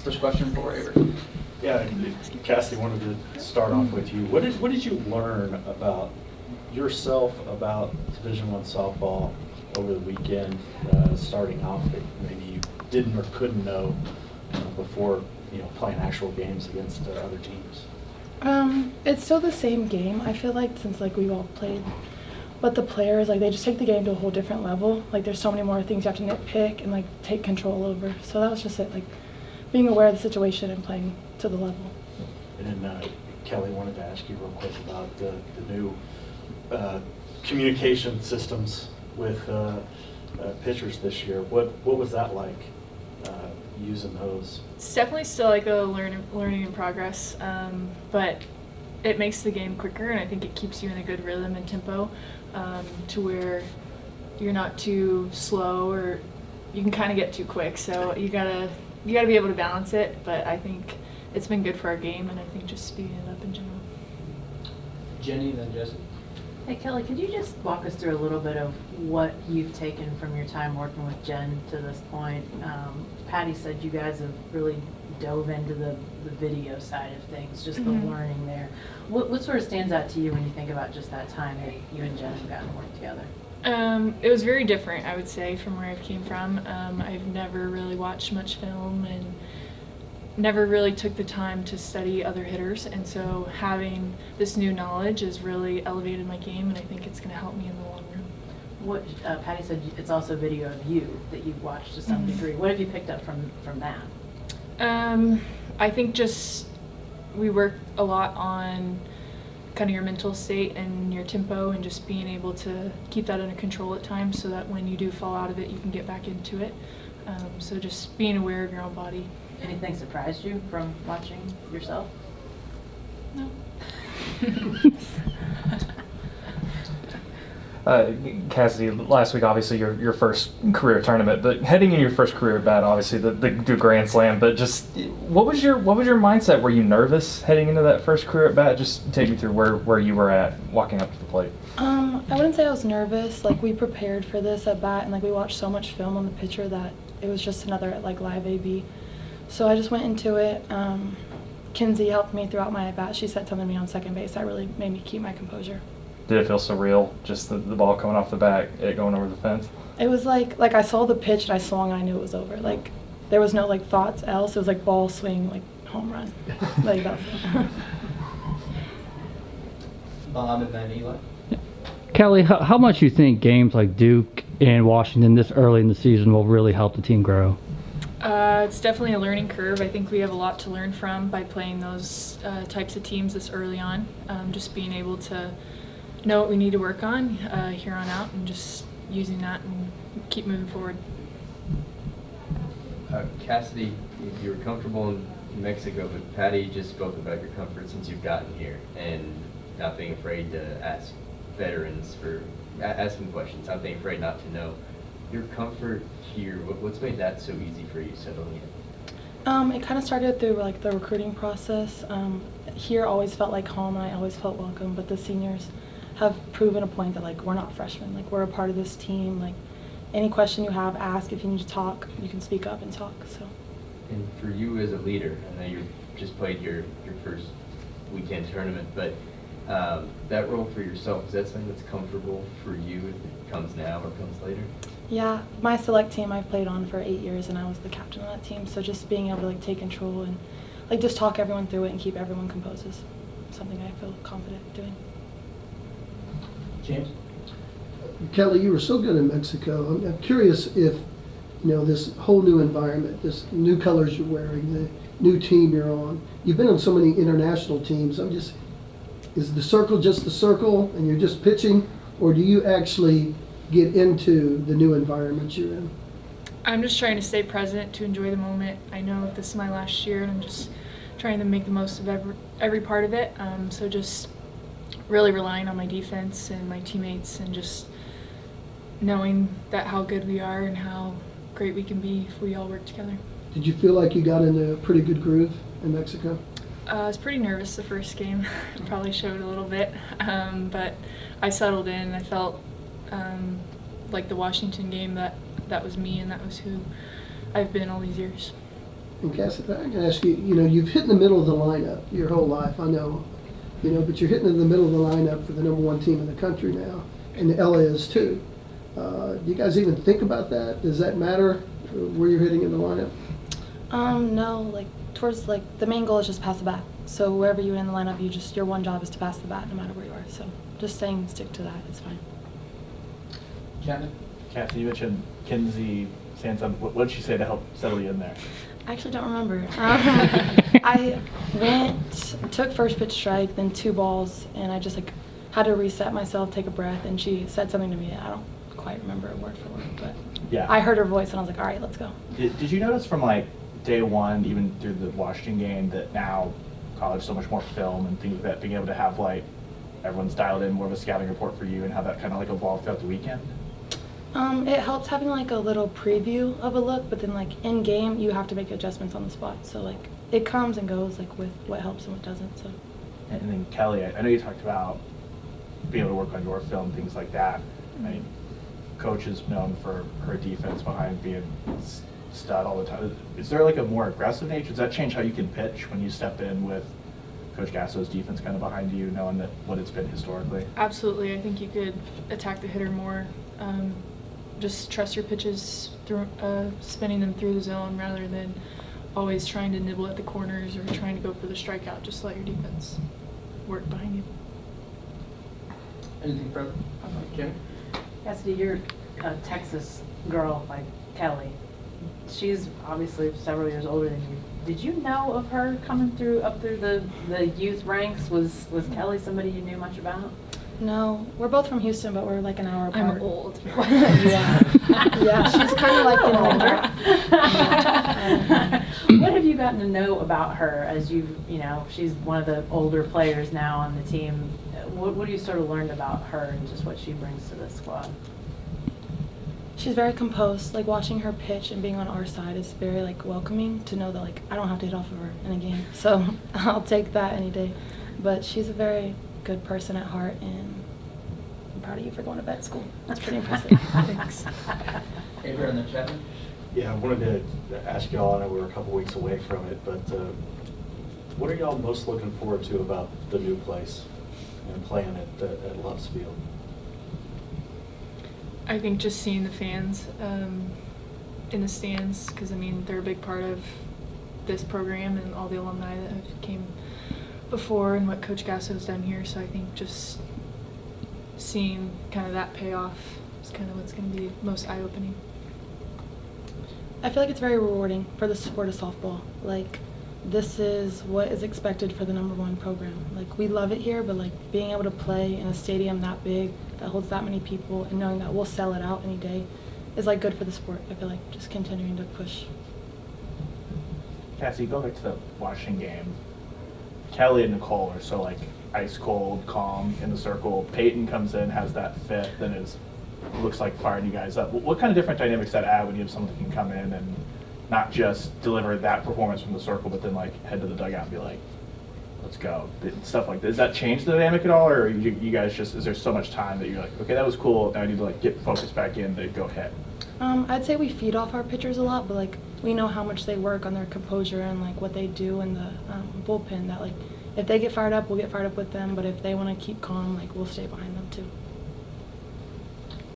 First question for Avery. Yeah, Cassie, wanted to start off with you. What did you learn about yourself, about Division I softball over the weekend, starting off that maybe you didn't or couldn't know before playing actual games against other teams? It's still the same game. I feel like since we've all played, but the players they just take the game to a whole different level. There's so many more things you have to nitpick and take control over. So that was just it. Being aware of the situation and playing to the level. And then Kelly, wanted to ask you real quick about the new communication systems with pitchers this year. What was that like, using those? It's definitely still a learning in progress, but it makes the game quicker, and I think it keeps you in a good rhythm and tempo, to where you're not too slow or you can kind of get too quick. So you gotta be able to balance it. But I think it's been good for our game, and I think just speeding it up in general. Jenny, then Jesse. Hey Kelly, could you just walk us through a little bit of what you've taken from your time working with Jen to this point? Patty said you guys have really dove into the video side of things, just the learning there. What sort of stands out to you when you think about just that time that you and Jen have gotten to work together? It was very different, I would say, from where I came from. I've never really watched much film and never really took the time to study other hitters, and so having this new knowledge has really elevated my game, and I think it's going to help me in the long run. What Patty said, it's also video of you that you've watched to some degree. What have you picked up from that? I think just we work a lot on kind of your mental state and your tempo, and just being able to keep that under control at times so that when you do fall out of it, you can get back into it. So just being aware of your own body. Anything surprised you from watching yourself? No. Cassidy, last week obviously your first career tournament, but heading in your first career at bat, obviously the Grand Slam. But just what was your mindset? Were you nervous heading into that first career at bat? Just take me through where you were at walking up to the plate. I wouldn't say I was nervous. We prepared for this at bat, and we watched so much film on the pitcher that it was just another live AB. So I just went into it. Kinsey helped me throughout my at bat. She said something to me on second base that really made me keep my composure. Did it feel surreal, just the ball coming off the back, it going over the fence? It was like I saw the pitch and I swung and I knew it was over. There was no thoughts else. It was ball swing, home run. That's it. Bob and then Eli. Kelly, how much you think games like Duke and Washington this early in the season will really help the team grow? It's definitely a learning curve. I think we have a lot to learn from by playing those types of teams this early on. Just being able to know what we need to work on here on out, and just using that and keep moving forward. Cassidy, you were comfortable in Mexico, but Patty just spoke about your comfort since you've gotten here and not being afraid to ask veterans for asking questions, not being afraid not to know. Your comfort here, what's made that so easy for you settling in? It kind of started through the recruiting process. Here always felt like home, and I always felt welcome. But the seniors have proven a point that we're not freshmen. We're a part of this team. Any question you have, ask. If you need to talk, you can speak up and talk. So. And for you as a leader, I know you just played your first weekend tournament, but that role for yourself, is that something that's comfortable for you if it comes now or comes later? Yeah, my select team I've played on for 8 years, and I was the captain of that team. So just being able to take control and just talk everyone through it and keep everyone composed is something I feel confident doing. James. Kelly, you were so good in Mexico. I'm curious if this whole new environment, this new colors you're wearing, the new team you're on. You've been on so many international teams. Is the circle just the circle and you're just pitching, or do you actually get into the new environment you're in? I'm just trying to stay present, to enjoy the moment. I know this is my last year, and I'm just trying to make the most of every part of it. So just really relying on my defense and my teammates, and just knowing that how good we are and how great we can be if we all work together. Did you feel like you got into a pretty good groove in Mexico? I was pretty nervous the first game. It probably showed a little bit, but I settled in. I felt like the Washington game, that was me and that was who I've been all these years. And Cass, if I can ask you, you've hit in the middle of the lineup your whole life, I know, but you're hitting in the middle of the lineup for the #1 team in the country now, and Ella is too. Do you guys even think about that? Does that matter where you're hitting in the lineup? No, towards the main goal is just pass the bat. So wherever you're in the lineup, your one job is to pass the bat no matter where you are. So just stick to that is fine. Chapman? Kathy, you mentioned Kinsey saying something. What did she say to help settle you in there? I actually don't remember. I took first pitch strike, then 2 balls, and I just had to reset myself, take a breath, and she said something to me. I don't quite remember it word for word, but Yeah. I heard her voice and I was like, all right, let's go. Did you notice from day one, even through the Washington game, that now college so much more film and things like that, being able to have everyone's dialed in more of a scouting report for you and how that kind of evolved throughout the weekend? It helps having a little preview of a look, but then in game you have to make adjustments on the spot. So it comes and goes with what helps and what doesn't. So. And then Kelly, I know you talked about being able to work on your film, things like that. I mean, Coach is known for her defense behind being stud all the time. Is there a more aggressive nature? Does that change how you can pitch when you step in with Coach Gasso's defense kind of behind you, knowing that what it's been historically? Absolutely. I think you could attack the hitter more. Just trust your pitches, through, spinning them through the zone rather than always trying to nibble at the corners or trying to go for the strikeout. Just let your defense work behind you. Anything further? Jimmy? Cassidy, you're a Texas girl like Kelly. She's obviously several years older than you. Did you know of her coming up through the youth ranks? Was Kelly somebody you knew much about? No, we're both from Houston, but we're an hour apart. I'm old. Yeah, she's kind of older. What have you gotten to know about her as she's one of the older players now on the team. What have you sort of learned about her and just what she brings to the squad? She's very composed. Watching her pitch and being on our side is very welcoming to know that I don't have to hit off of her in a game. So I'll take that any day. But she's a very good person at heart, and I'm proud of you for going to vet school. That's pretty impressive. Thanks. Avery and then Chapman? Yeah, I wanted to ask y'all, I know we're a couple weeks away from it, but what are y'all most looking forward to about the new place and playing at Love's Field? I think just seeing the fans in the stands, because they're a big part of this program and all the alumni that have came before and what Coach Gasso's done here. So I think just seeing kind of that payoff is kind of what's going to be most eye-opening. I feel it's very rewarding for the sport of softball. This is what is expected for the #1 program. We love it here, but being able to play in a stadium that big, that holds that many people, and knowing that we'll sell it out any day is good for the sport. I feel just continuing to push. Cassie, go back to the Washington game. Kelly and Nicole are so ice cold, calm in the circle. Peyton comes in, has that fit, then looks like firing you guys up. What kind of different dynamics that add when you have someone that can come in and not just deliver that performance from the circle, but then head to the dugout and be let's go, stuff like that? Does that change the dynamic at all, or you guys just, is there so much time that you're okay, that was cool, now I need to get focused back in to go hit? I'd say we feed off our pitchers a lot, but we know how much they work on their composure and what they do in the bullpen. That if they get fired up, we'll get fired up with them. But if they want to keep calm, we'll stay behind them too.